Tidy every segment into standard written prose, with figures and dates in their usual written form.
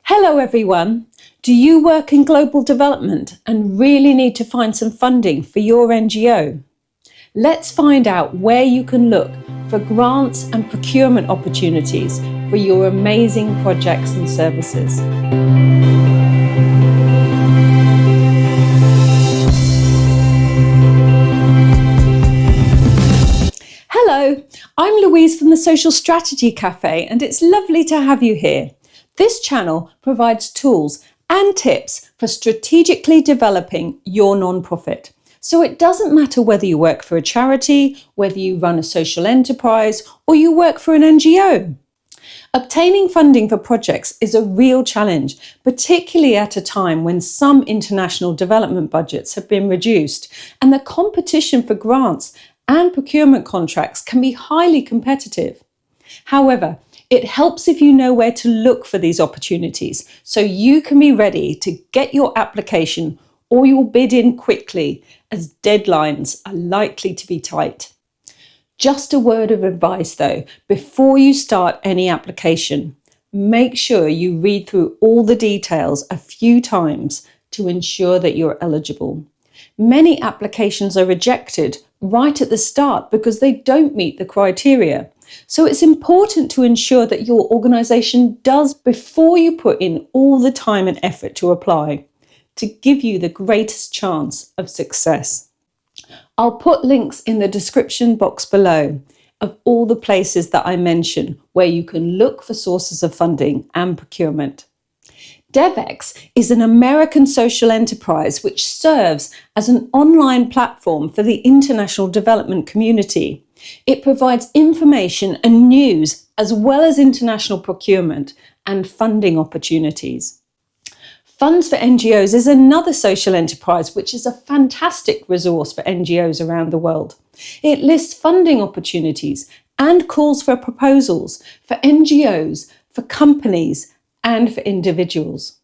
Hello everyone. Do you work in global development and really need to find some funding for your NGO? Let's find out where you can look for grants and procurement opportunities for your amazing projects and services. Hello, I'm Louise from the Social Strategy Cafe, and it's lovely to have you here. This channel provides tools and tips for strategically developing your nonprofit. So it doesn't matter whether you work for a charity, whether you run a social enterprise, or you work for an NGO. Obtaining funding for projects is a real challenge, particularly at a time when some international development budgets have been reduced and the competition for grants and procurement contracts can be highly competitive. However, it helps if you know where to look for these opportunities so you can be ready to get your application or your bid in quickly, as deadlines are likely to be tight. Just a word of advice though, before you start any application, make sure you read through all the details a few times to ensure that you're eligible. Many applications are rejected right at the start because they don't meet the criteria. So it's important to ensure that your organisation does before you put in all the time and effort to apply, to give you the greatest chance of success. I'll put links in the description box below of all the places that I mention where you can look for sources of funding and procurement. DevX is an American social enterprise which serves as an online platform for the international development community. It provides information and news as well as international procurement and funding opportunities. Funds for NGOs is another social enterprise which is a fantastic resource for NGOs around the world. It lists funding opportunities and calls for proposals for NGOs, for companies and for individuals.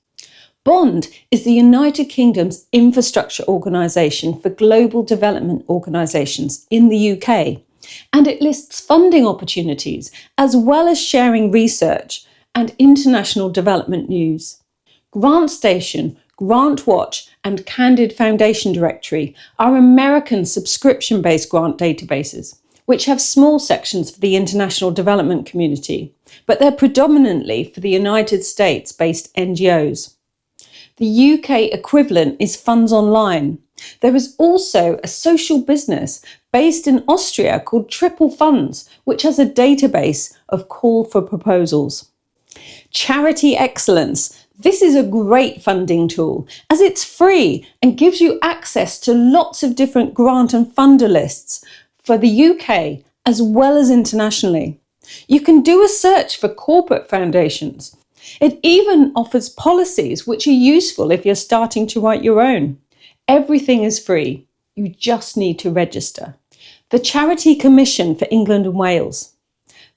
BOND is the United Kingdom's infrastructure organisation for global development organisations in the UK, and it lists funding opportunities as well as sharing research and international development news. GrantStation, GrantWatch and Candid Foundation Directory are American subscription-based grant databases, which have small sections for the international development community, but they're predominantly for the United States-based NGOs. The UK equivalent is Funds Online. There is also a social business based in Austria called Triple Funds, which has a database of call for proposals. Charity Excellence. This is a great funding tool as it's free and gives you access to lots of different grant and funder lists for the UK as well as internationally. You can do a search for corporate foundations. It even offers policies which are useful if you're starting to write your own. Everything is free. You just need to register. The Charity Commission for England and Wales.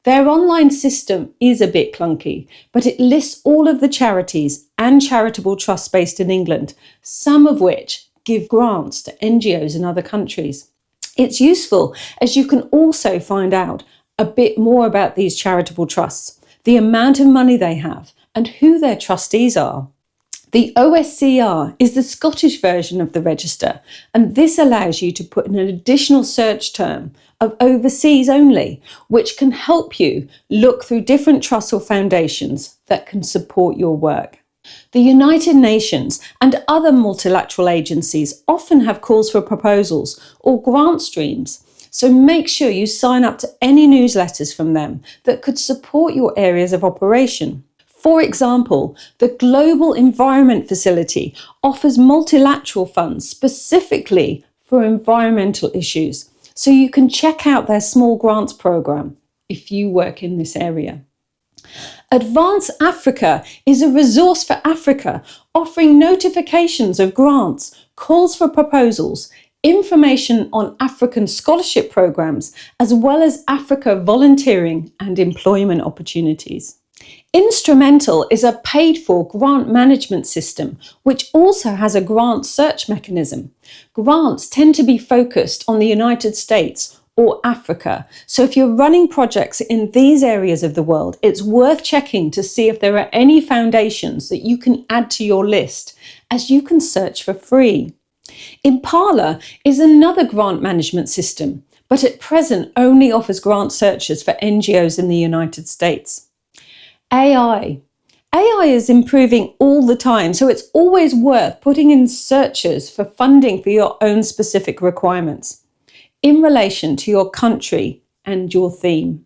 Their online system is a bit clunky, but it lists all of the charities and charitable trusts based in England, some of which give grants to NGOs in other countries. It's useful as you can also find out a bit more about these charitable trusts, the amount of money they have, and who their trustees are. The OSCR is the Scottish version of the register, and this allows you to put in an additional search term of overseas only, which can help you look through different trusts or foundations that can support your work. The United Nations and other multilateral agencies often have calls for proposals or grant streams, so make sure you sign up to any newsletters from them that could support your areas of operation. For example, the Global Environment Facility offers multilateral funds specifically for environmental issues, so you can check out their small grants program if you work in this area. Advance Africa is a resource for Africa, offering notifications of grants, calls for proposals, information on African scholarship programs, as well as Africa volunteering and employment opportunities. Instrumental is a paid-for grant management system, which also has a grant search mechanism. Grants tend to be focused on the United States or Africa. So if you're running projects in these areas of the world, it's worth checking to see if there are any foundations that you can add to your list, as you can search for free. Impala is another grant management system, but at present only offers grant searches for NGOs in the United States. AI is improving all the time, so it's always worth putting in searches for funding for your own specific requirements in relation to your country and your theme.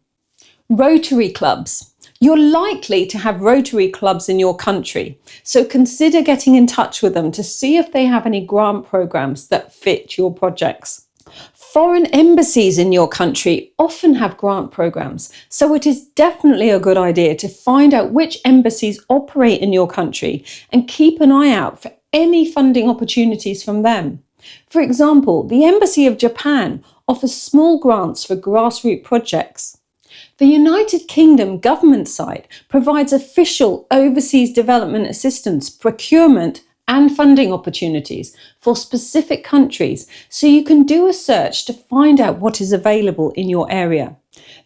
Rotary clubs. You're likely to have Rotary clubs in your country, so consider getting in touch with them to see if they have any grant programs that fit your projects. Foreign embassies in your country often have grant programs, so it is definitely a good idea to find out which embassies operate in your country and keep an eye out for any funding opportunities from them. For example, the Embassy of Japan offers small grants for grassroots projects. The United Kingdom government site provides official overseas development assistance, procurement, and funding opportunities for specific countries, so you can do a search to find out what is available in your area.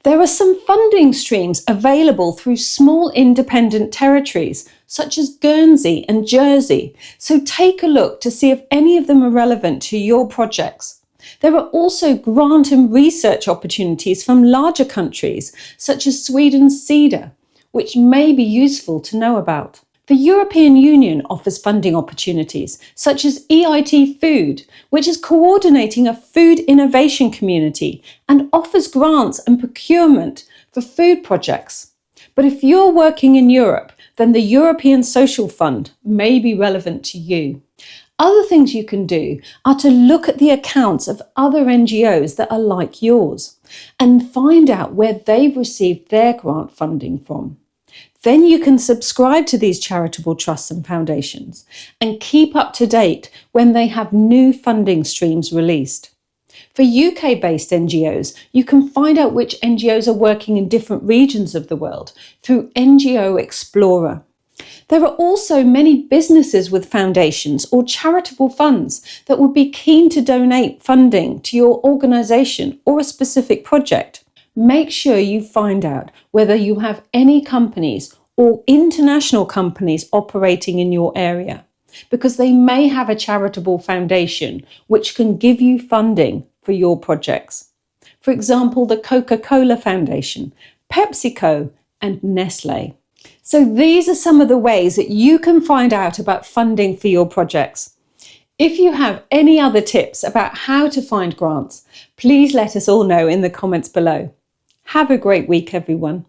There are some funding streams available through small independent territories, such as Guernsey and Jersey, so take a look to see if any of them are relevant to your projects. There are also grant and research opportunities from larger countries, such as Sweden's CEDA, which may be useful to know about. The European Union offers funding opportunities, such as EIT Food, which is coordinating a food innovation community and offers grants and procurement for food projects. But if you're working in Europe, then the European Social Fund may be relevant to you. Other things you can do are to look at the accounts of other NGOs that are like yours and find out where they've received their grant funding from. Then you can subscribe to these charitable trusts and foundations and keep up to date when they have new funding streams released. For UK-based NGOs, you can find out which NGOs are working in different regions of the world through NGO Explorer. There are also many businesses with foundations or charitable funds that would be keen to donate funding to your organisation or a specific project. Make sure you find out whether you have any companies or international companies operating in your area, because they may have a charitable foundation which can give you funding for your projects. For example, the Coca-Cola Foundation, PepsiCo, and Nestlé. So these are some of the ways that you can find out about funding for your projects. If you have any other tips about how to find grants, please let us all know in the comments below. Have a great week, everyone.